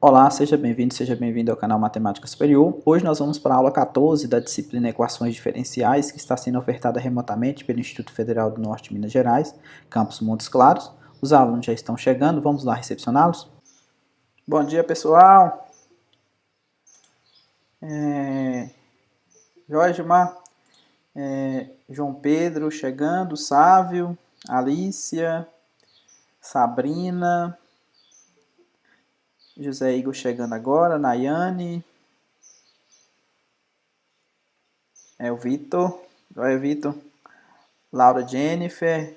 Olá, seja bem-vindo ao canal Matemática Superior. Hoje nós vamos para a aula 14 da disciplina Equações Diferenciais, que está sendo ofertada remotamente pelo Instituto Federal do Norte de Minas Gerais, campus Montes Claros. Os alunos já estão chegando, vamos lá recepcioná-los? Bom dia, pessoal. Jorge Mar, João Pedro chegando, Sávio, Alícia, Sabrina, José Igor chegando agora, Nayane, o Vitor, Vitor, Laura Jennifer.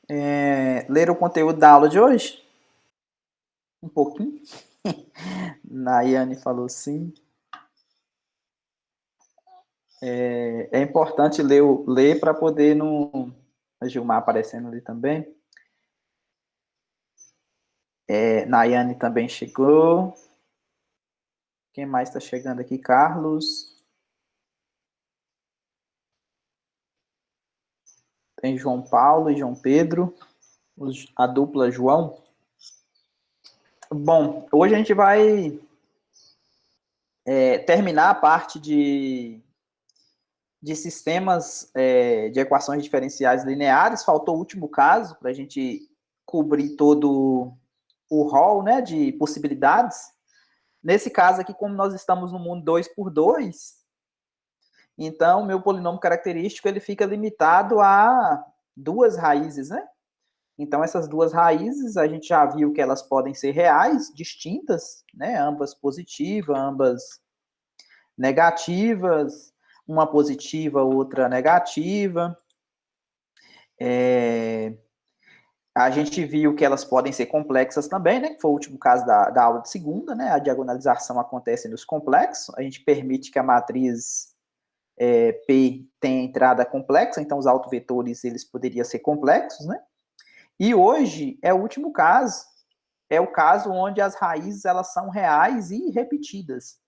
Ler o conteúdo da aula de hoje? Um pouquinho. Nayane falou sim. É importante ler para poder não... A Gilmar aparecendo ali também. Nayane também chegou. Quem mais está chegando aqui? Carlos. Tem João Paulo e João Pedro. A dupla João. Bom, hoje a gente vai terminar a parte de sistemas de equações diferenciais lineares. Faltou o último caso para a gente cobrir todo o rol, né, de possibilidades. Nesse caso aqui, como nós estamos no mundo 2 por 2, então meu polinômio característico ele fica limitado a duas raízes, né? Então essas duas raízes a gente já viu que elas podem ser reais, distintas, né? Ambas positivas, ambas negativas, uma positiva, outra negativa. A gente viu que elas podem ser complexas também, né? Que foi o último caso da aula de segunda, né? A diagonalização acontece nos complexos. A gente permite que a matriz P tenha entrada complexa, então os autovetores eles poderiam ser complexos, né? E hoje é o último caso, é o caso onde as raízes elas são reais e repetidas.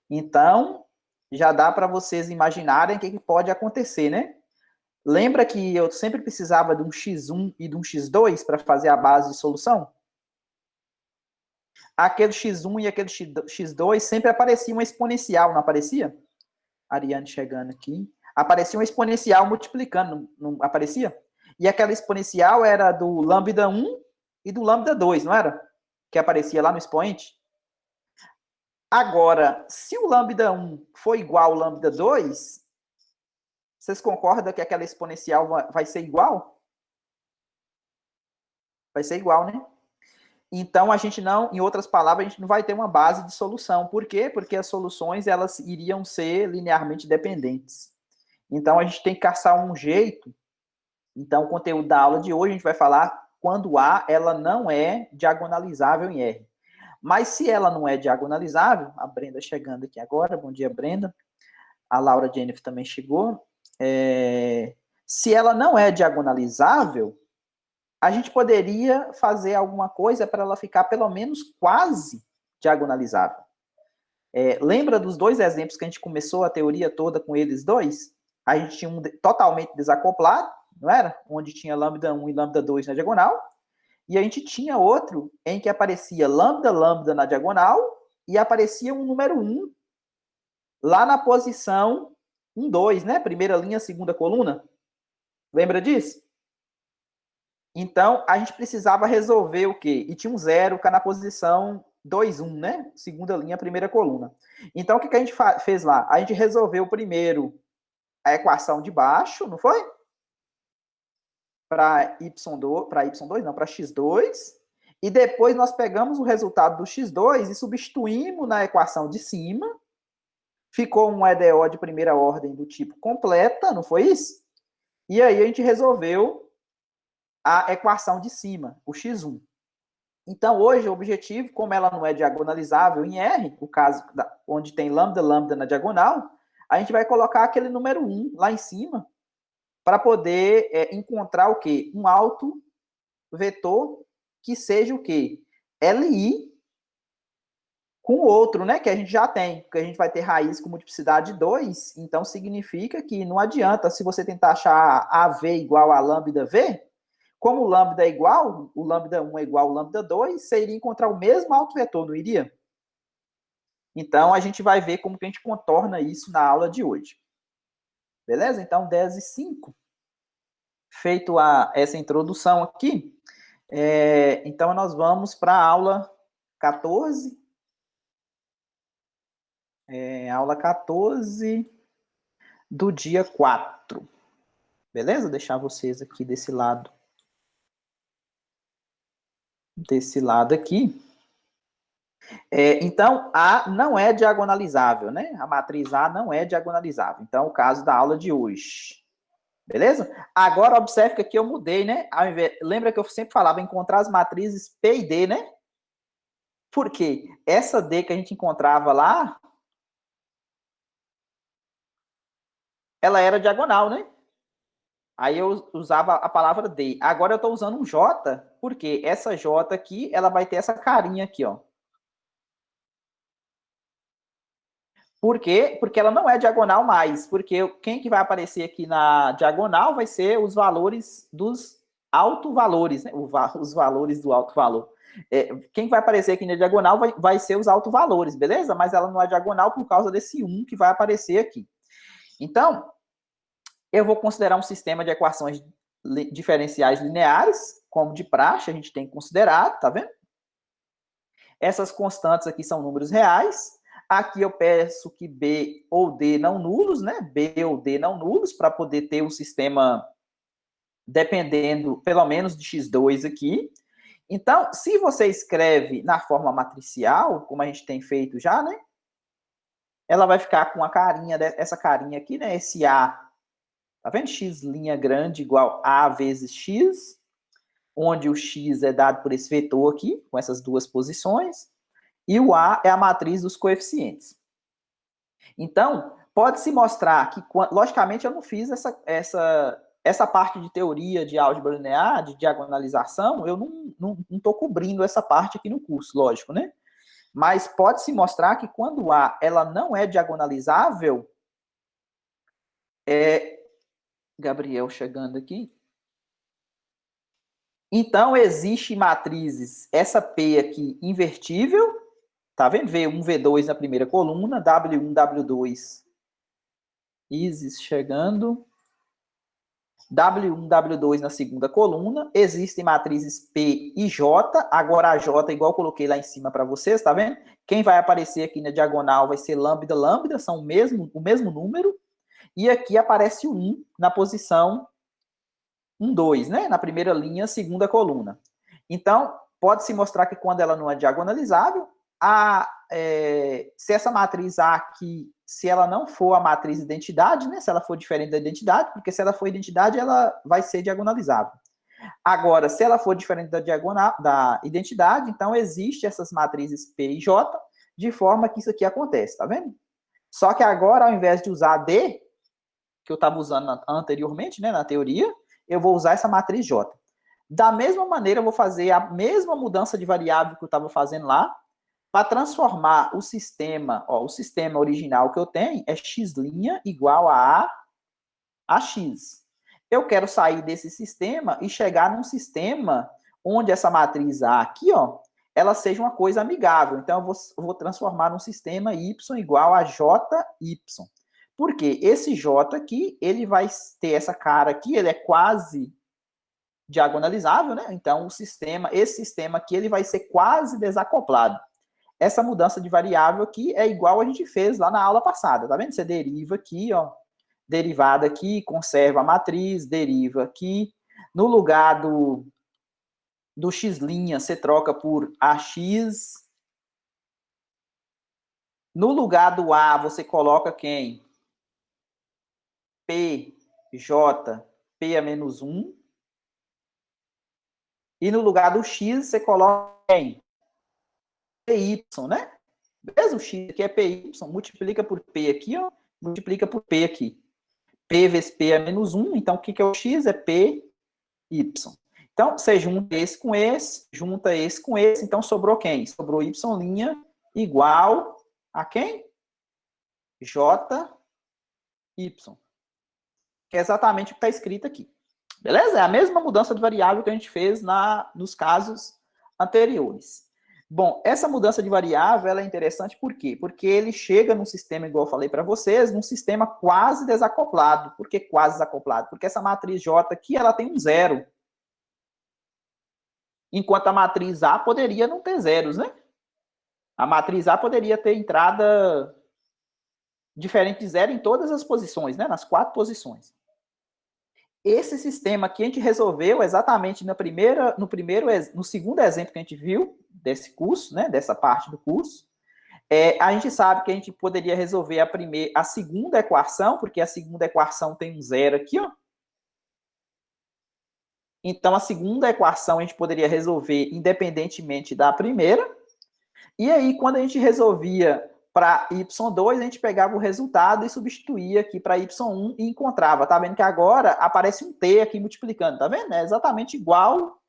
Então, já dá para vocês imaginarem o que pode acontecer, né? Lembra que eu sempre precisava de um x1 e de um x2 para fazer a base de solução? Aquele x1 e aquele x2 sempre aparecia uma exponencial, não aparecia? Ariane chegando aqui. Aparecia uma exponencial multiplicando, não aparecia? E aquela exponencial era do lambda 1 e do lambda 2, não era? Que aparecia lá no expoente. Agora, se o lambda 1 for igual ao lambda 2, vocês concordam que aquela exponencial vai ser igual? Vai ser igual, né? Então, a gente não, em outras palavras, a gente não vai ter uma base de solução. Por quê? Porque as soluções, elas iriam ser linearmente dependentes. Então, a gente tem que caçar um jeito. Então, o conteúdo da aula de hoje, a gente vai falar quando A, ela não é diagonalizável em R. Mas se ela não é diagonalizável, a Brenda chegando aqui agora, bom dia, Brenda. A Laura Jennifer também chegou. Se ela não é diagonalizável, a gente poderia fazer alguma coisa para ela ficar pelo menos quase diagonalizável. Lembra dos dois exemplos que a gente começou a teoria toda com eles dois? A gente tinha um totalmente desacoplado, não era? Onde tinha lambda 1 e lambda 2 na diagonal. E a gente tinha outro em que aparecia lambda, lambda na diagonal e aparecia um número 1 lá na posição 1, 2, né? Primeira linha, segunda coluna. Lembra disso? Então, a gente precisava resolver o quê? E tinha um zero cá na posição 2, 1, né? Segunda linha, primeira coluna. Então, o que a gente fez lá? A gente resolveu primeiro a equação de baixo, não foi? Para y2, não, para x2. E depois nós pegamos o resultado do x2 e substituímos na equação de cima. Ficou um EDO de primeira ordem do tipo completa, não foi isso? E aí a gente resolveu a equação de cima, o x1. Então, hoje, o objetivo, como ela não é diagonalizável em R, o caso onde tem lambda, lambda na diagonal, a gente vai colocar aquele número 1 lá em cima para poder encontrar o quê? Um autovetor que seja o quê? Li com o outro, né? Que a gente já tem, porque a gente vai ter raiz com multiplicidade de 2, então significa que não adianta, se você tentar achar AV igual a lambda V, Como o lambda é igual, o lambda 1 é igual ao lambda 2, você iria encontrar o mesmo autovetor, não iria? Então, a gente vai ver como que a gente contorna isso na aula de hoje. Beleza? Então, 10:05. Feito essa introdução aqui, então nós vamos para a aula 14. Aula 14 do dia 4. Beleza? Vou deixar vocês aqui desse lado. Desse lado aqui. Então, A não é diagonalizável, né? A matriz A não é diagonalizável. Então, o caso da aula de hoje. Beleza? Agora, observe que aqui eu mudei, né? Lembra que eu sempre falava encontrar as matrizes P e D, né? Por quê? Essa D que a gente encontrava lá, ela era diagonal, né? Aí eu usava a palavra D. Agora eu estou usando um J, porque essa J aqui, ela vai ter essa carinha aqui, ó. Por quê? Porque ela não é diagonal mais. Porque quem que vai aparecer aqui na diagonal vai ser os valores dos alto-valores, né? Os valores do alto valor. Quem vai aparecer aqui na diagonal vai ser os alto-valores, beleza? Mas ela não é diagonal por causa desse 1 que vai aparecer aqui. Então, eu vou considerar um sistema de equações diferenciais lineares, como de praxe a gente tem considerado, tá vendo? Essas constantes aqui são números reais. Aqui eu peço que B ou D não nulos, né? B ou D não nulos, para poder ter um sistema dependendo, pelo menos, de x2 aqui. Então, se você escreve na forma matricial, como a gente tem feito já, né? Ela vai ficar com a carinha, essa carinha aqui, né? Esse A, tá vendo? X' grande igual A vezes X, onde o X é dado por esse vetor aqui, com essas duas posições. E o A é a matriz dos coeficientes. Então, pode-se mostrar que, logicamente, eu não fiz essa parte de teoria de álgebra linear, de diagonalização, eu não estou cobrindo essa parte aqui no curso, lógico, né? Mas pode-se mostrar que quando A ela não é diagonalizável, Gabriel chegando aqui. Então, existe matrizes, essa P aqui invertível, tá vendo? V1, V2 na primeira coluna, W1, W2, Isis chegando, W1, W2 na segunda coluna, existem matrizes P e J, agora a J, igual eu coloquei lá em cima para vocês, tá vendo? Quem vai aparecer aqui na diagonal vai ser lambda, lambda, são o mesmo número, e aqui aparece o 1 na posição 1, 2, né? Na primeira linha, segunda coluna. Então, pode-se mostrar que quando ela não é diagonalizável, se essa matriz A aqui, se ela não for a matriz identidade, né? Se ela for diferente da identidade, porque se ela for identidade, ela vai ser diagonalizável. Agora, se ela for diferente da identidade, então existe essas matrizes P e J, de forma que isso aqui acontece, tá vendo? Só que agora, ao invés de usar D, que eu estava usando anteriormente, né, na teoria, eu vou usar essa matriz J. Da mesma maneira, eu vou fazer a mesma mudança de variável que eu estava fazendo lá, para transformar o sistema original que eu tenho é x' igual a x. Eu quero sair desse sistema e chegar num sistema onde essa matriz A aqui, ó, ela seja uma coisa amigável. Então, eu vou transformar num sistema y igual a jy. Por quê? Esse j aqui, ele vai ter essa cara aqui, ele é quase diagonalizável, né? Então, esse sistema aqui, ele vai ser quase desacoplado. Essa mudança de variável aqui é igual a gente fez lá na aula passada, tá vendo? Você deriva aqui, ó, derivada aqui, conserva a matriz, deriva aqui. No lugar do x', você troca por ax. No lugar do A, você coloca quem? P, J, P a menos 1. E no lugar do X, você coloca quem? PY, né? Beleza? O X aqui é PY, multiplica por P aqui, ó, multiplica por P aqui. P vezes P é menos 1, então o que é o X? É PY. Então, você junta esse com esse, junta esse com esse, então sobrou quem? Sobrou Y' igual a quem? JY. Que é exatamente o que está escrito aqui. Beleza? É a mesma mudança de variável que a gente fez nos casos anteriores. Bom, essa mudança de variável ela é interessante por quê? Porque ele chega num sistema, igual eu falei para vocês, num sistema quase desacoplado. Por que quase desacoplado? Porque essa matriz J aqui ela tem um zero. Enquanto a matriz A poderia não ter zeros, né? A matriz A poderia ter entrada diferente de zero em todas as posições, né? Nas 4 posições. Esse sistema que a gente resolveu exatamente no segundo exemplo que a gente viu desse curso, né? Dessa parte do curso. A gente sabe que a gente poderia resolver a segunda equação, porque a segunda equação tem um zero aqui, ó. Então, a segunda equação a gente poderia resolver independentemente da primeira. E aí, quando a gente resolvia para y2, a gente pegava o resultado e substituía aqui para y1 e encontrava. Tá vendo que agora aparece um t aqui multiplicando, tá vendo? É exatamente igual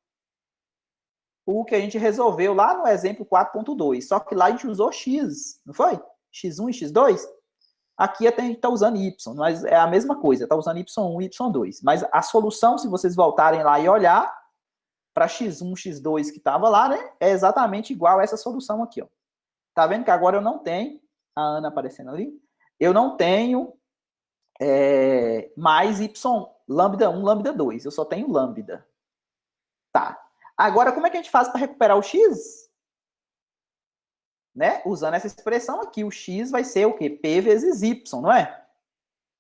o que a gente resolveu lá no exemplo 4.2. Só que lá a gente usou x, não foi? x1 e x2. Aqui até a gente está usando y, mas é a mesma coisa, está usando y1 e y2. Mas a solução, se vocês voltarem lá e olhar para x1, x2 que estava lá, né, é exatamente igual a essa solução aqui, ó. Tá vendo que agora eu não tenho, a Ana aparecendo ali, eu não tenho mais y, lambda 1, lambda 2, eu só tenho lambda. Tá. Agora, como é que a gente faz para recuperar o x? Né? Usando essa expressão aqui, o x vai ser o quê? P vezes y, não é?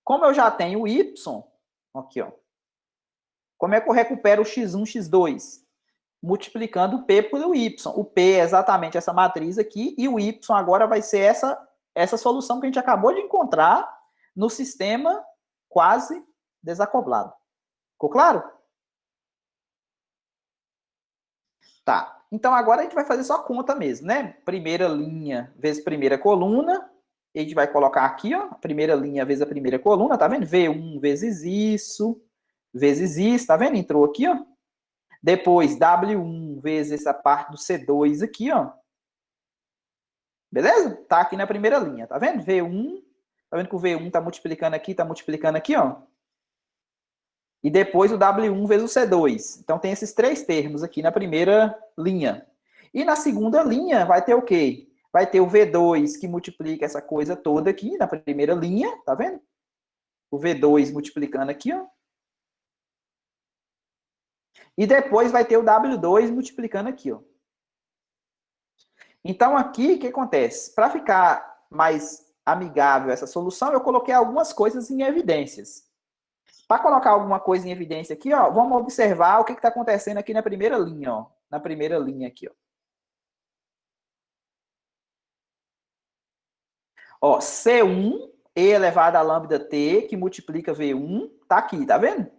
Como eu já tenho o y, aqui, ó. Como é que eu recupero o x1, x2? Multiplicando P pelo Y. O P é exatamente essa matriz aqui, e o Y agora vai ser essa solução que a gente acabou de encontrar no sistema quase desacoplado. Ficou claro? Tá. Então agora a gente vai fazer só conta mesmo, né? Primeira linha vezes primeira coluna. A gente vai colocar aqui, ó, a primeira linha vezes a primeira coluna, tá vendo? V1 vezes isso, tá vendo? Entrou aqui, ó. Depois, W1 vezes essa parte do C2 aqui, ó. Beleza? Tá aqui na primeira linha, tá vendo? V1, tá vendo que o V1 tá multiplicando aqui, ó. E depois o W1 vezes o C2. Então tem esses 3 termos aqui na primeira linha. E na segunda linha vai ter o quê? Vai ter o V2 que multiplica essa coisa toda aqui na primeira linha, tá vendo? O V2 multiplicando aqui, ó. E depois vai ter o W2 multiplicando aqui, ó. Então, aqui, o que acontece? Para ficar mais amigável essa solução, eu coloquei algumas coisas em evidências. Para colocar alguma coisa em evidência aqui, ó, vamos observar o que está acontecendo aqui na primeira linha, ó. Na primeira linha aqui, ó. Ó, C1, E elevado a lambda T, que multiplica V1, tá aqui, tá vendo?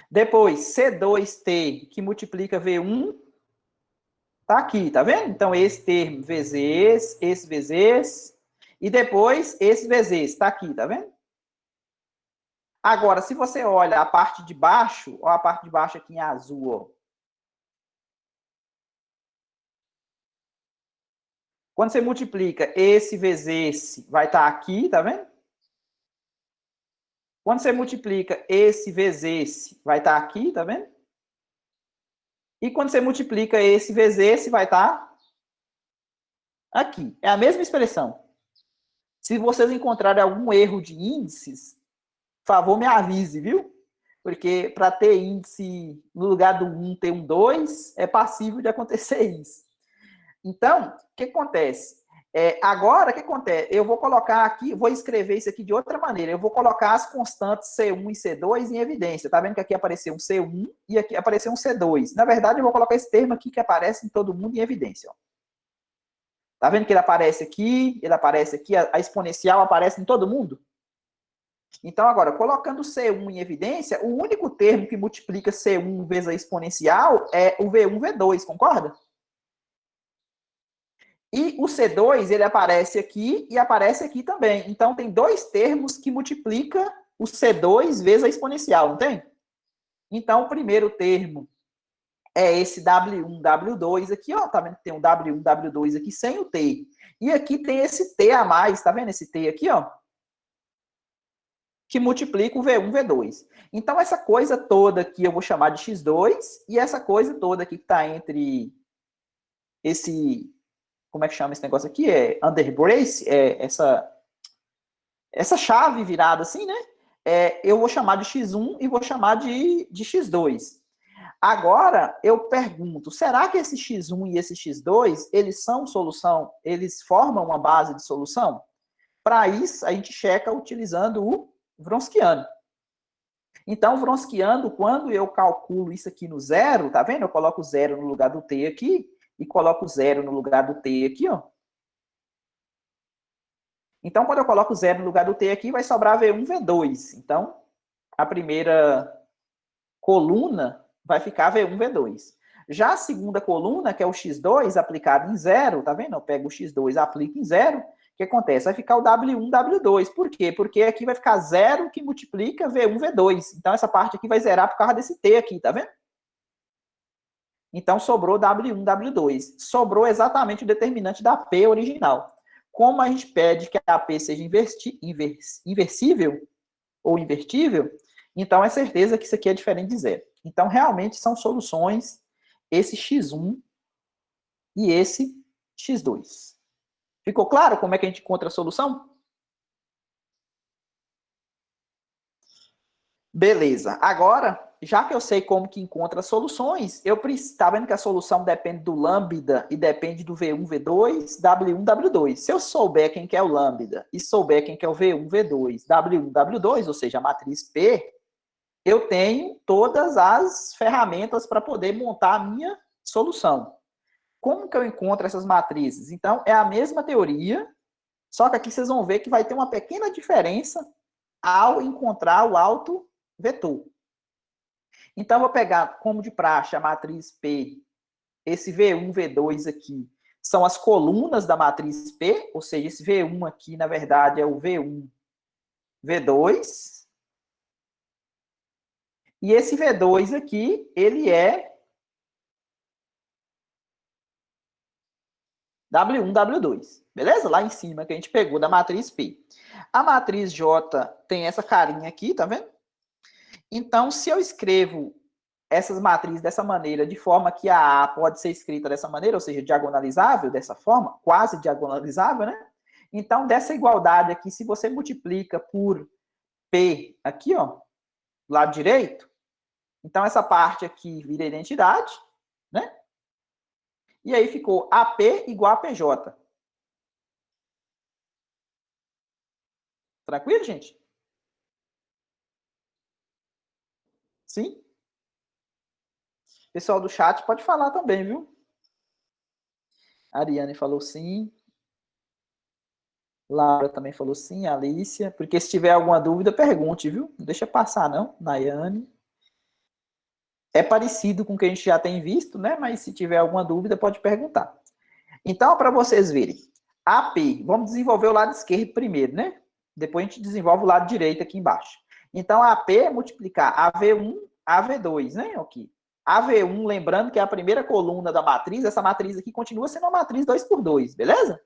Depois, C2T, que multiplica V1, tá aqui, tá vendo? Então, esse termo vezes esse vezes esse, e depois esse vezes esse, tá aqui, tá vendo? Agora, se você olha a parte de baixo, ó, a parte de baixo aqui em azul, ó. Quando você multiplica esse vezes esse, vai estar aqui, tá vendo? Quando você multiplica esse vezes esse, vai estar aqui, tá vendo? E quando você multiplica esse vezes esse, vai estar aqui. É a mesma expressão. Se vocês encontrarem algum erro de índices, por favor, me avise, viu? Porque para ter índice no lugar do 1 ter um 2, é passível de acontecer isso. Então, o que acontece? Agora, o que acontece? Eu vou colocar aqui, vou escrever isso aqui de outra maneira. Eu vou colocar as constantes C1 e C2 em evidência. Tá vendo que aqui apareceu um C1 e aqui apareceu um C2. Na verdade, eu vou colocar esse termo aqui que aparece em todo mundo em evidência. Ó. Tá vendo que ele aparece aqui, a exponencial aparece em todo mundo? Então, agora, colocando C1 em evidência, o único termo que multiplica C1 vezes a exponencial é o V1, V2, concorda? E o C2, ele aparece aqui e aparece aqui também. Então, tem 2 termos que multiplicam o C2 vezes a exponencial, não tem? Então, o primeiro termo é esse W1, W2 aqui, ó. Tá vendo que tem um W1, W2 aqui sem o T. E aqui tem esse T a mais, tá vendo esse T aqui, ó? que multiplica o V1, V2. Então, essa coisa toda aqui eu vou chamar de X2, e essa coisa toda aqui que está entre esse... Como é que chama esse negócio aqui? É underbrace, essa chave virada assim, né? Eu vou chamar de X1 e vou chamar de X2. Agora, eu pergunto, será que esse X1 e esse X2, eles são solução? Eles formam uma base de solução? Para isso, a gente checa utilizando o Wronskiano. Então, Wronskiano, quando eu calculo isso aqui no zero, tá vendo? Eu coloco zero no lugar do T aqui e coloco zero no lugar do T aqui, ó. Então, quando eu coloco zero no lugar do T aqui, vai sobrar V1, V2. Então, a primeira coluna vai ficar V1, V2. Já a segunda coluna, que é o X2 aplicado em zero, tá vendo? Eu pego o X2 e aplico em zero. O que acontece? Vai ficar o W1, W2. Por quê? Porque aqui vai ficar zero que multiplica V1, V2. Então, essa parte aqui vai zerar por causa desse T aqui, tá vendo? Então, sobrou W1, W2. Sobrou exatamente o determinante da P original. Como a gente pede que a P seja inversível ou invertível, então é certeza que isso aqui é diferente de zero. Então, realmente, são soluções esse X1 e esse X2. Ficou claro como é que a gente encontra a solução? Beleza. Agora, já que eu sei como que encontra as soluções, eu preciso, tá vendo que a solução depende do lambda e depende do V1, V2, W1, W2. Se eu souber quem que é o lambda e souber quem que é o V1, V2, W1, W2, ou seja, a matriz P, eu tenho todas as ferramentas para poder montar a minha solução. Como que eu encontro essas matrizes? Então, é a mesma teoria, só que aqui vocês vão ver que vai ter uma pequena diferença ao encontrar o autovetor. Então, eu vou pegar, como de praxe, a matriz P, esse V1, V2 aqui, são as colunas da matriz P, ou seja, esse V1 aqui, na verdade, é o V1, V2. E esse V2 aqui, ele é W1, W2. Beleza? Lá em cima, que a gente pegou da matriz P. A matriz J tem essa carinha aqui, tá vendo? Então, se eu escrevo essas matrizes dessa maneira, de forma que a A pode ser escrita dessa maneira, ou seja, diagonalizável dessa forma, quase diagonalizável, né? Então, dessa igualdade aqui, se você multiplica por P aqui, ó, lado direito, então essa parte aqui vira identidade, né? E aí ficou AP igual a PJ. Tranquilo, gente? Sim? Pessoal do chat pode falar também, viu? A Ariane falou sim. Laura também falou sim, Alicia. Porque se tiver alguma dúvida, pergunte, viu? Não deixa passar, não. Nayane. É parecido com o que a gente já tem visto, né? Mas se tiver alguma dúvida, pode perguntar. Então, para vocês verem, AP, vamos desenvolver o lado esquerdo primeiro, né? Depois a gente desenvolve o lado direito aqui embaixo. Então, AP é multiplicar AV1, AV2, né? Aqui. AV1, lembrando que é a primeira coluna da matriz, essa matriz aqui continua sendo uma matriz 2 por 2, beleza?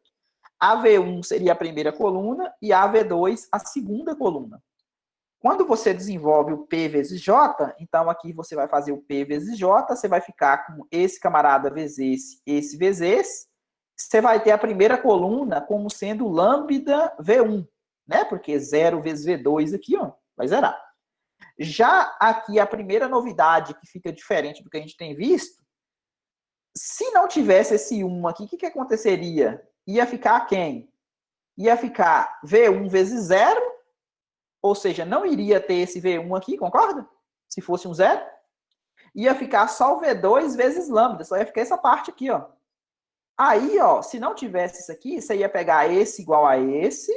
AV1 seria a primeira coluna e AV2 a segunda coluna. Quando você desenvolve o P vezes J, então aqui você vai fazer o P vezes J, você vai ficar com esse camarada vezes esse vezes esse, você vai ter a primeira coluna como sendo lambda V1, né? Porque 0 vezes V2 aqui, ó, vai zerar. Já aqui a primeira novidade que fica diferente do que a gente tem visto, se não tivesse esse 1 aqui, o que aconteceria? Ia ficar quem? Ia ficar V1 vezes 0, ou seja, não iria ter esse V1 aqui, concorda? Se fosse um 0. Ia ficar só o V2 vezes lambda, só ia ficar essa parte aqui, ó. Aí, ó, se não tivesse isso aqui, você ia pegar esse igual a esse.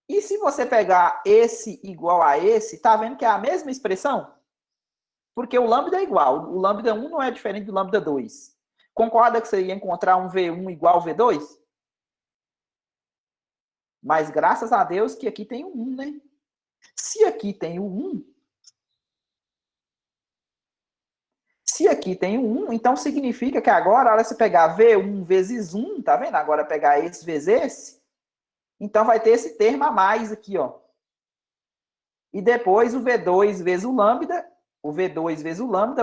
E se você pegar esse igual a esse, tá vendo que é a mesma expressão? Porque o lambda é igual. O lambda 1 não é diferente do lambda 2. Concorda que você ia encontrar um V1 igual ao V2? Mas graças a Deus que aqui tem o 1, né? Se aqui tem o 1, então significa que agora, olha, se pegar V1 vezes 1, tá vendo? Agora pegar esse vezes esse, então vai ter esse termo a mais aqui, ó. E depois o V2 vezes o lambda,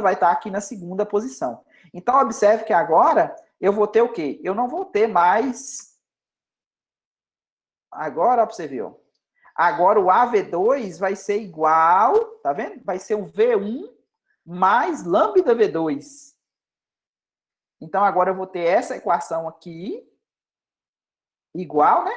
vai estar aqui na segunda posição. Então, observe que agora eu vou ter o quê? Eu não vou ter mais... Agora, para você ver, ó. Agora o AV2 vai ser igual, tá vendo? Vai ser o V1 mais lambda V2. Então, agora eu vou ter essa equação aqui, igual, né?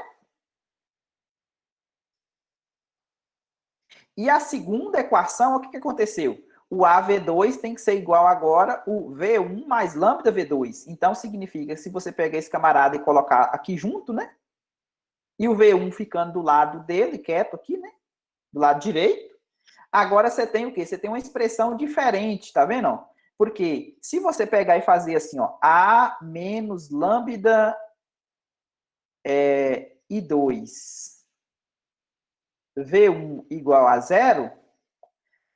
E a segunda equação, o que aconteceu? O AV2 tem que ser igual agora o V1 mais lambda V2. Então, significa que se você pegar esse camarada e colocar aqui junto, né? E o V1 ficando do lado dele, quieto aqui, né? Do lado direito. Agora você tem o quê? Você tem uma expressão diferente, tá vendo? Porque se você pegar e fazer assim, ó, A menos lambda I2 V1 igual a zero,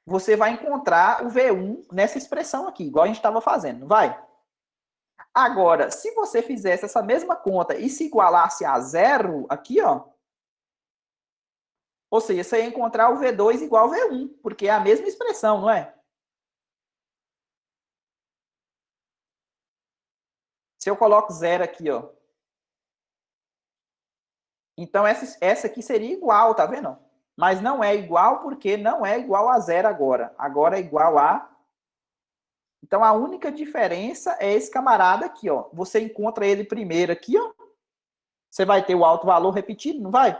você vai encontrar o V1 nessa expressão aqui, igual a gente estava fazendo, não vai? Agora, se você fizesse essa mesma conta e se igualasse a zero aqui, ó, ou seja, você ia encontrar o V2 igual ao V1, porque é a mesma expressão, não é? Se eu coloco zero aqui, ó, então essa aqui seria igual, tá vendo? Mas não é igual porque não é igual a zero agora. Agora é igual a... Então, a única diferença é esse camarada aqui, ó. Você encontra ele primeiro aqui, ó. Você vai ter o alto valor repetido, não vai?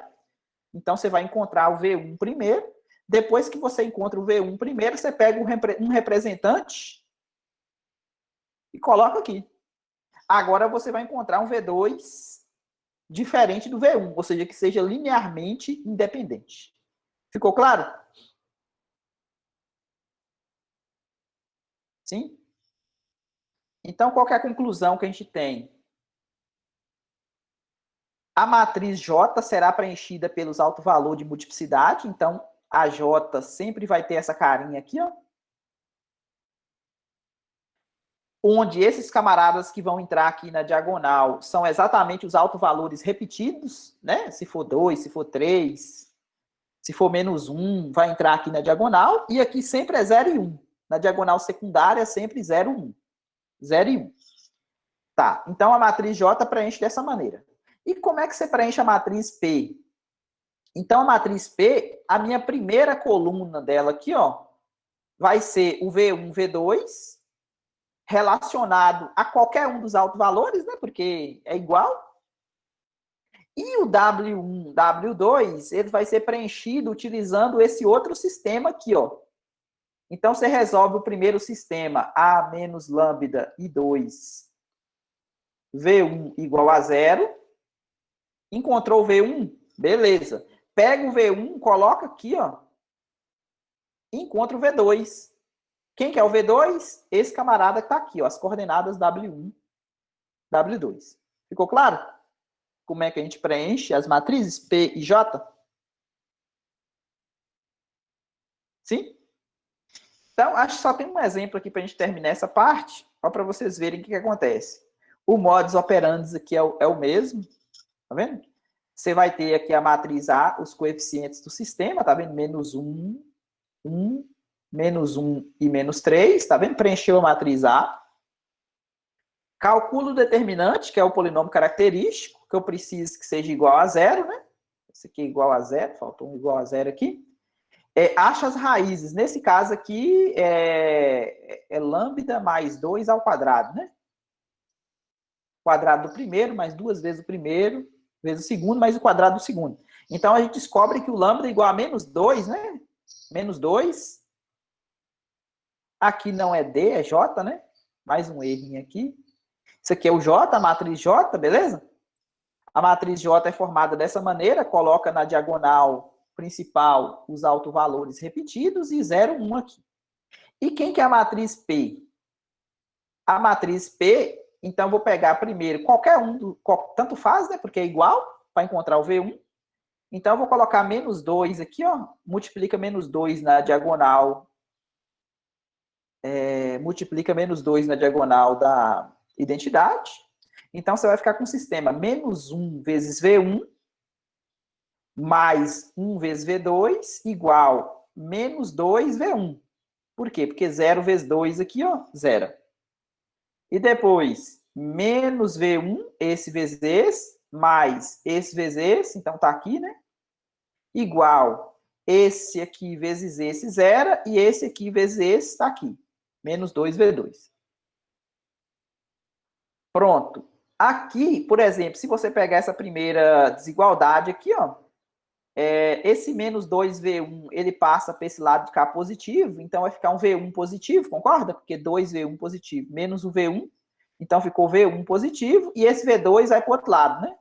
Então, você vai encontrar o V1 primeiro. Depois que você encontra o V1 primeiro, você pega um representante e coloca aqui. Agora, você vai encontrar um V2 diferente do V1, ou seja, que seja linearmente independente. Ficou claro? Sim? Então, qual que é a conclusão que a gente tem? A matriz J será preenchida pelos alto valor de multiplicidade, então a J sempre vai ter essa carinha aqui, ó. Onde esses camaradas que vão entrar aqui na diagonal são exatamente os autovalores repetidos, né? Se for 2, se for 3, se for menos 1, vai entrar aqui na diagonal, e aqui sempre é 0 e 1. Na diagonal secundária é sempre 0 e 1. 0 e 1. Tá, então a matriz J preenche dessa maneira. E como é que você preenche a matriz P? Então, a matriz P, a minha primeira coluna dela aqui, ó, vai ser o V1, V2, relacionado a qualquer um dos autovalores, né? Porque é igual. E o W1, W2, ele vai ser preenchido utilizando esse outro sistema aqui, ó. Então, você resolve o primeiro sistema, A menos lambda I2, V1 igual a zero. Encontrou o V1? Beleza. Pega o V1, coloca aqui, ó. Encontra o V2. Quem que é o V2? Esse camarada que está aqui, ó, as coordenadas W1, W2. Ficou claro? Como é que a gente preenche as matrizes P e J? Sim? Então, acho que só tem um exemplo aqui para a gente terminar essa parte, só para vocês verem o que acontece. O modus operandi aqui é o mesmo, tá vendo? Você vai ter aqui a matriz A, os coeficientes do sistema, tá vendo? Menos 1, 1, menos 1 e menos 3, tá vendo? Preencheu a matriz A. Calculo o determinante, que é o polinômio característico, que eu preciso que seja igual a zero, né? Esse aqui é igual a zero, faltou um igual a zero aqui. Acha as raízes. Nesse caso aqui, é lambda mais 2 ao quadrado, né? Quadrado do primeiro, mais duas vezes o primeiro, vezes o segundo, mais o quadrado do segundo. Então, a gente descobre que o lambda é igual a menos 2, né? Menos 2. Aqui não é D, é J, né? Mais um errinho aqui. Isso aqui é o J, a matriz J, beleza? A matriz J é formada dessa maneira, coloca na diagonal principal os autovalores repetidos e 0, 1 aqui. E quem que é a matriz P? A matriz P, então vou pegar primeiro qualquer um, tanto faz, né? Porque é igual, para encontrar o V1. Então eu vou colocar menos 2 aqui, ó. Multiplica menos 2 na diagonal. Multiplica menos 2 na diagonal da identidade. Então, você vai ficar com o sistema menos 1 vezes V1 mais 1 vezes V2 igual menos 2V1. Por quê? Porque 0 vezes 2 aqui, ó, 0. E depois, menos V1, esse vezes esse, mais esse vezes esse, então tá aqui, né? Igual esse aqui vezes esse, 0, e esse aqui vezes esse, tá aqui. Menos 2V2. Pronto. Aqui, por exemplo, se você pegar essa primeira desigualdade aqui, ó, esse menos 2V1, ele passa para esse lado de cá positivo, então vai ficar um V1 positivo, concorda? Porque 2V1 positivo menos o V1, então ficou V1 positivo, e esse V2 vai para o outro lado, né?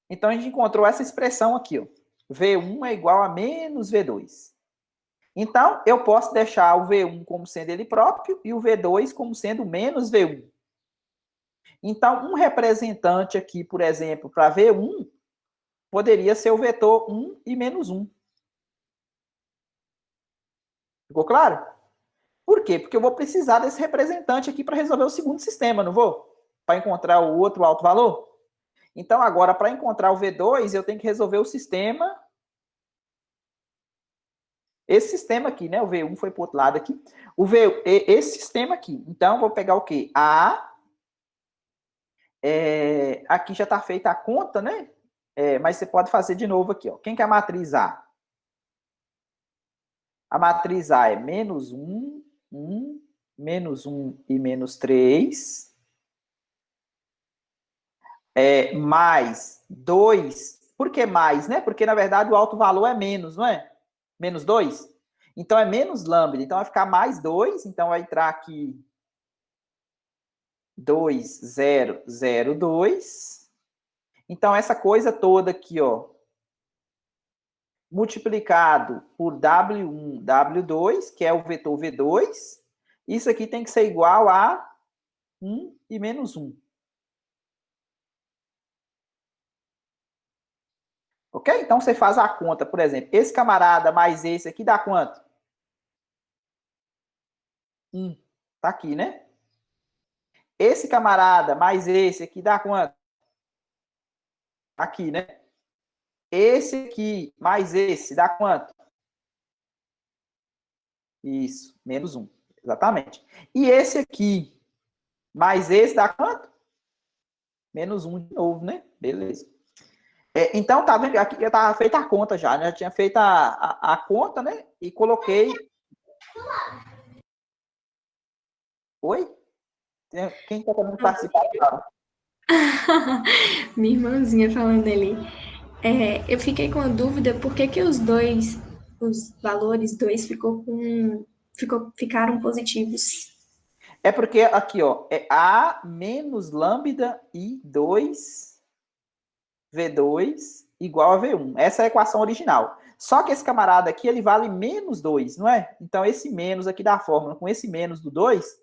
Então a gente encontrou essa expressão aqui, ó. V1 é igual a menos V2. Então, eu posso deixar o V1 como sendo ele próprio e o V2 como sendo menos V1. Então, um representante aqui, por exemplo, para V1, poderia ser o vetor 1 e menos 1. Ficou claro? Por quê? Porque eu vou precisar desse representante aqui para resolver o segundo sistema, não vou? Para encontrar o outro alto valor? Então, agora, para encontrar o V2, eu tenho que resolver o sistema. Esse sistema aqui, né? O V1 foi para o outro lado aqui. Esse sistema aqui. Então, vou pegar o quê? Aqui já está feita a conta, né? Mas você pode fazer de novo aqui, ó. Quem que é a matriz A? A matriz A é menos 1, 1, menos 1 e menos 3. Mais 2. Por que mais, né? Porque, na verdade, o alto valor é menos, não é? Menos 2. Então, é menos lambda. Então, vai ficar mais 2. Então, vai entrar aqui 2, 0, 0, 2. Então, essa coisa toda aqui, ó, multiplicado por W1, W2, que é o vetor V2, isso aqui tem que ser igual a 1 e menos 1. Ok? Então, você faz a conta, por exemplo, esse camarada mais esse aqui dá quanto? 1. Tá aqui, né? Esse camarada mais esse aqui dá quanto? Aqui, né? Esse aqui mais esse dá quanto? Isso, menos 1. Exatamente. E esse aqui mais esse dá quanto? Menos 1 de novo, né? Beleza. Então, tá vendo? Aqui já estava feita a conta já, né? Eu tinha feito a conta, né? E coloquei. Oi? Quem está querendo participar? Minha irmãzinha falando ali. Eu fiquei com a dúvida por que os dois, os valores 2 ficaram positivos. É porque aqui, ó, é A menos lambda I 2 V2 igual a V1. Essa é a equação original. Só que esse camarada aqui, ele vale menos 2, não é? Então, esse menos aqui da fórmula, com esse menos do 2,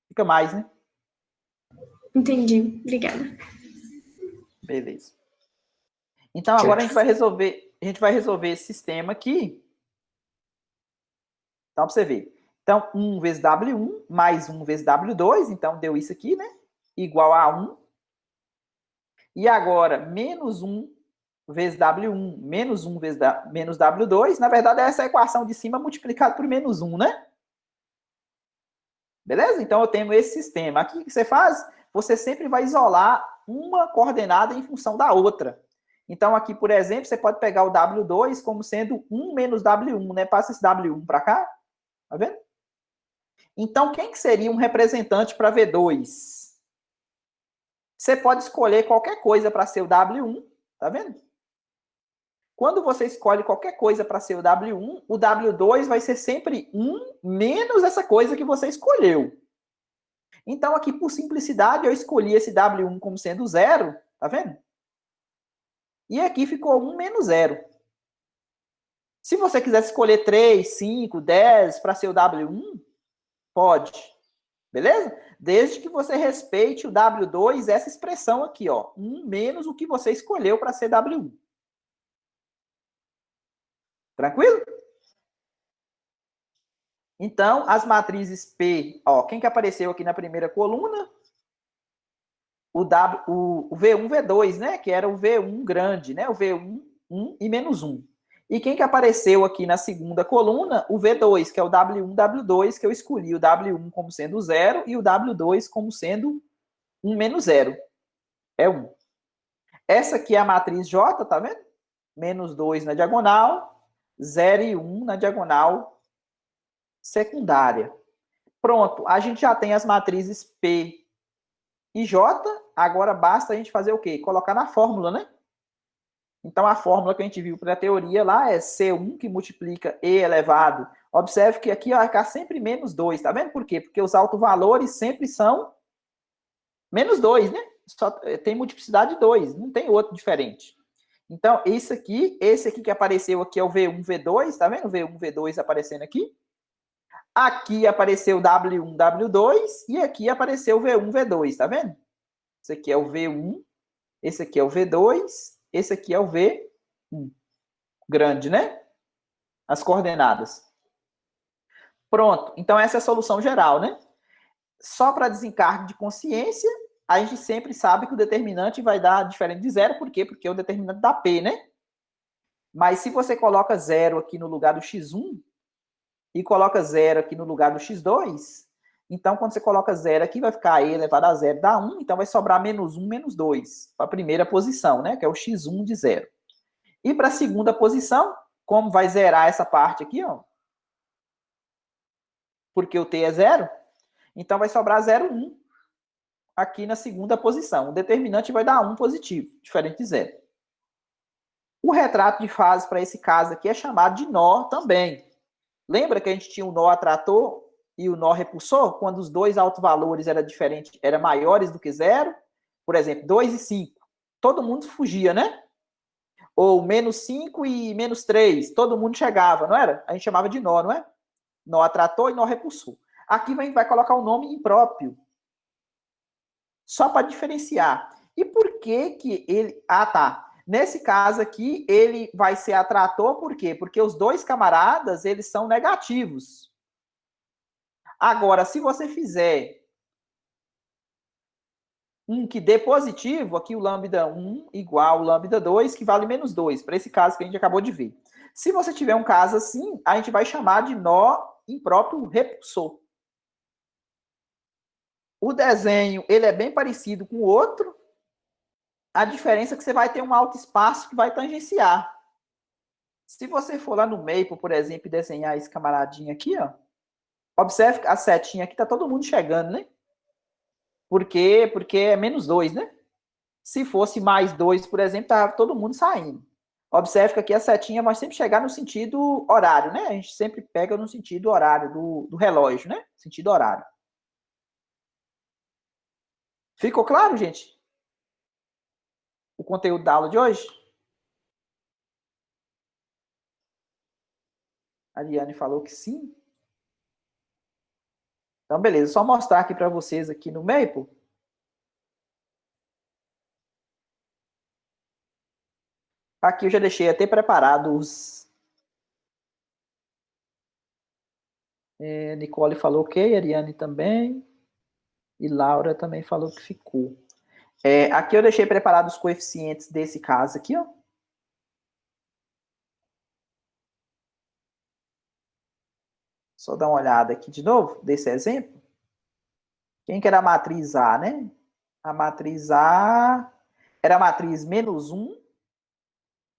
fica mais, né? Entendi, obrigada. Beleza. Então, agora a gente vai resolver esse sistema aqui. Então, para você ver. Então, 1 vezes W1 mais 1 vezes W2, então deu isso aqui, né? Igual a 1. E agora, menos 1 vezes W1 menos 1 vezes menos W2. Na verdade, é essa equação de cima multiplicada por menos 1, né? Beleza? Então, eu tenho esse sistema. Aqui, o que você faz? Você sempre vai isolar uma coordenada em função da outra. Então, aqui, por exemplo, você pode pegar o W2 como sendo 1 menos W1, né? Passa esse W1 para cá. Tá vendo? Então, quem que seria um representante para V2? Você pode escolher qualquer coisa para ser o W1, tá vendo? Quando você escolhe qualquer coisa para ser o W1, o W2 vai ser sempre 1 menos essa coisa que você escolheu. Então, aqui, por simplicidade, eu escolhi esse W1 como sendo 0, tá vendo? E aqui ficou 1 menos 0. Se você quiser escolher 3, 5, 10 para ser o W1, pode. Beleza? Desde que você respeite o W2, essa expressão aqui, ó. 1 menos o que você escolheu para ser W1. Tranquilo? Então, as matrizes P, ó, quem que apareceu aqui na primeira coluna? o V1, V2, né? Que era o V1 grande, né? O V1, 1 e menos 1. E quem que apareceu aqui na segunda coluna? O V2, que é o W1, W2, que eu escolhi o W1 como sendo 0 e o W2 como sendo 1 menos 0. É 1. Essa aqui é a matriz J, tá vendo? Menos 2 na diagonal, 0 e 1 na diagonal secundária. Pronto, a gente já tem as matrizes P e J, agora basta a gente fazer o quê? Colocar na fórmula, né? Então, a fórmula que a gente viu para a teoria lá é C1 que multiplica E elevado. Observe que aqui vai ficar sempre menos 2, tá vendo por quê? Porque os autovalores sempre são menos 2, né? Só tem multiplicidade de 2, não tem outro diferente. Então, esse aqui que apareceu aqui é o V1, V2, tá vendo? V1, V2 aparecendo aqui. Aqui apareceu W1, W2 e aqui apareceu V1, V2, tá vendo? Esse aqui é o V1, esse aqui é o V2, esse aqui é o V1. Grande, né? As coordenadas. Pronto. Então, essa é a solução geral, né? Só para desencargo de consciência, a gente sempre sabe que o determinante vai dar diferente de zero. Por quê? Porque é o determinante da P, né? Mas se você coloca zero aqui no lugar do x1 e coloca zero aqui no lugar do x2, então quando você coloca zero aqui, vai ficar e elevado a zero dá 1, então vai sobrar menos 1, menos 2, para a primeira posição, né? Que é o x1 de zero. E para a segunda posição, como vai zerar essa parte aqui, ó, porque o t é zero, então vai sobrar 0, 1 aqui na segunda posição. O determinante vai dar 1 positivo, diferente de zero. O retrato de fase para esse caso aqui é chamado de nó também. Lembra que a gente tinha o nó atrator e o nó repulsor? Quando os dois autovalores eram maiores do que zero, por exemplo, 2 e 5, todo mundo fugia, né? Ou menos 5 e menos 3, todo mundo chegava, não era? A gente chamava de nó, não é? Nó atrator e nó repulsor. Aqui a gente vai colocar o nome impróprio, só para diferenciar. E por que que ele... Ah, tá. Nesse caso aqui, ele vai ser atrator, por quê? Porque os dois camaradas, eles são negativos. Agora, se você fizer um que dê positivo, aqui o lambda 1 igual ao lambda 2, que vale menos 2, para esse caso que a gente acabou de ver. Se você tiver um caso assim, a gente vai chamar de nó impróprio repulsor. O desenho, ele é bem parecido com o outro. A diferença é que você vai ter um alto espaço que vai tangenciar. Se você for lá no Maple, por exemplo, e desenhar esse camaradinho aqui, ó, observe a setinha aqui, tá todo mundo chegando, né? Por quê? Porque é menos 2, né? Se fosse mais 2, por exemplo, tá todo mundo saindo. Observe que aqui a setinha vai sempre chegar no sentido horário, né? A gente sempre pega no sentido horário do relógio, né? Sentido horário. Ficou claro, gente? O conteúdo da aula de hoje? A Ariane falou que sim. Então, beleza. Só mostrar aqui para vocês aqui no Maple. Aqui eu já deixei até preparado os... Nicole falou ok, Ariane também. E Laura também falou que ficou. Aqui eu deixei preparados os coeficientes desse caso aqui, ó. Só dar uma olhada aqui de novo, desse exemplo. Quem que era a matriz A, né? A matriz A era a matriz menos 1.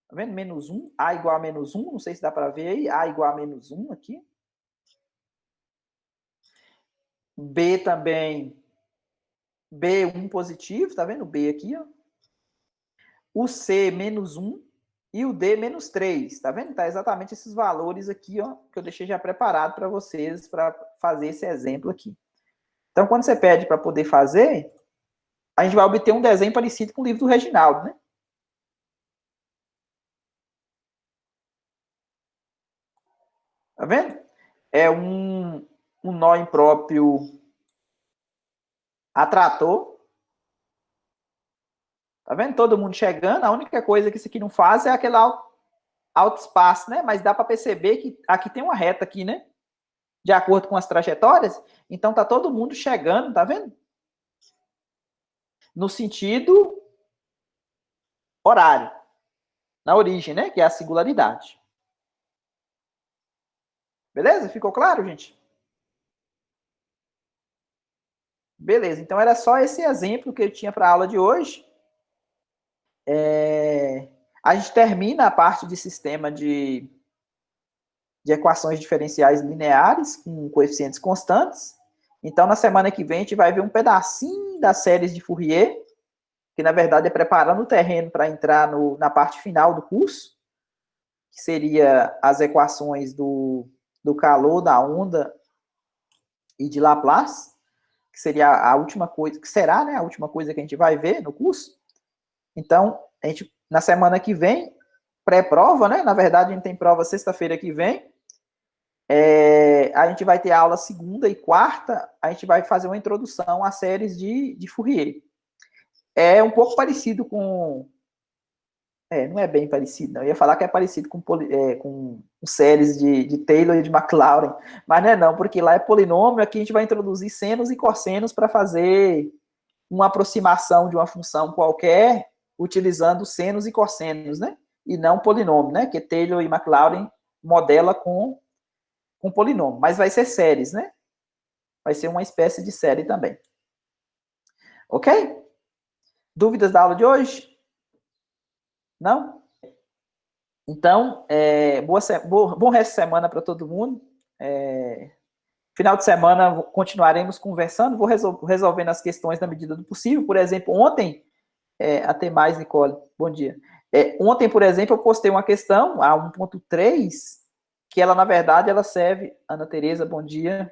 Tá vendo? Menos 1. A igual a menos 1. Não sei se dá para ver aí. A igual a menos 1 aqui. B também. B1 positivo. Tá vendo? B aqui, ó. O C menos 1. E o D menos 3. Tá vendo? Tá exatamente esses valores aqui, ó. Que eu deixei já preparado para vocês para fazer esse exemplo aqui. Então, quando você pede para poder fazer, a gente vai obter um desenho parecido com o livro do Reginaldo, né? Tá vendo? É um nó impróprio atrator. Tá vendo? Todo mundo chegando. A única coisa que isso aqui não faz é aquele alto espaço, né? Mas dá para perceber que aqui tem uma reta aqui, né? De acordo com as trajetórias. Então, tá todo mundo chegando, tá vendo? no sentido horário, na origem, né? Que é a singularidade. Beleza? Ficou claro, gente? Beleza, então era só esse exemplo que eu tinha para a aula de hoje. A gente termina a parte de sistema de equações diferenciais lineares com coeficientes constantes. Então, na semana que vem, a gente vai ver um pedacinho das séries de Fourier, que na verdade é preparando o terreno para entrar na parte final do curso, que seria as equações do calor, da onda e de Laplace, que seria a última coisa, que será, né, a última coisa que a gente vai ver no curso. Então, a gente, na semana que vem, pré-prova, né? Na verdade, a gente tem prova sexta-feira que vem. A gente vai ter aula segunda e quarta, a gente vai fazer uma introdução às séries de Fourier. É um pouco parecido com... não é bem parecido, não. Eu ia falar que é parecido com séries de Taylor e de Maclaurin, mas não é não, porque lá é polinômio, aqui a gente vai introduzir senos e cossenos para fazer uma aproximação de uma função qualquer, utilizando senos e cossenos, né? E não polinômio, né? Que Taylor e Maclaurin modela com polinômio, mas vai ser séries, né? Vai ser uma espécie de série também. Ok? Dúvidas da aula de hoje? Não? Então, bom resto de semana para todo mundo. Final de semana continuaremos conversando, vou resolvendo as questões na medida do possível. Por exemplo, ontem, até mais, Nicole, bom dia. Ontem, por exemplo, eu postei uma questão, a 1.3, que ela, na verdade, ela serve, Ana Tereza, bom dia,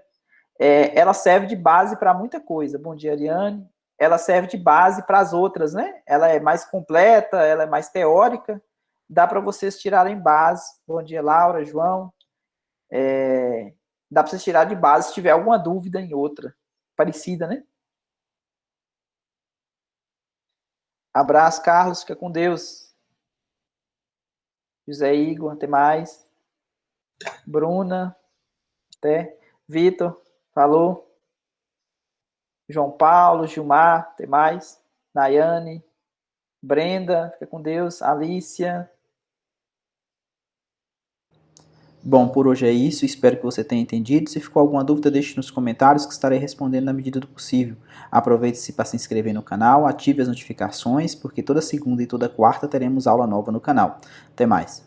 ela serve de base para muita coisa. Bom dia, Ariane. Ela serve de base para as outras, né? Ela é mais completa, ela é mais teórica, dá para vocês tirarem base. Bom dia, Laura, João. Dá para vocês tirar de base se tiver alguma dúvida em outra, parecida, né? Abraço, Carlos, fica com Deus. José Igor, até mais. Bruna, até. Vitor, falou. João Paulo, Gilmar, até mais. Nayane, Brenda, fica com Deus. Alicia. Bom, por hoje é isso. Espero que você tenha entendido. Se ficou alguma dúvida, deixe nos comentários que estarei respondendo na medida do possível. Aproveite-se para se inscrever no canal, ative as notificações, porque toda segunda e toda quarta teremos aula nova no canal. Até mais.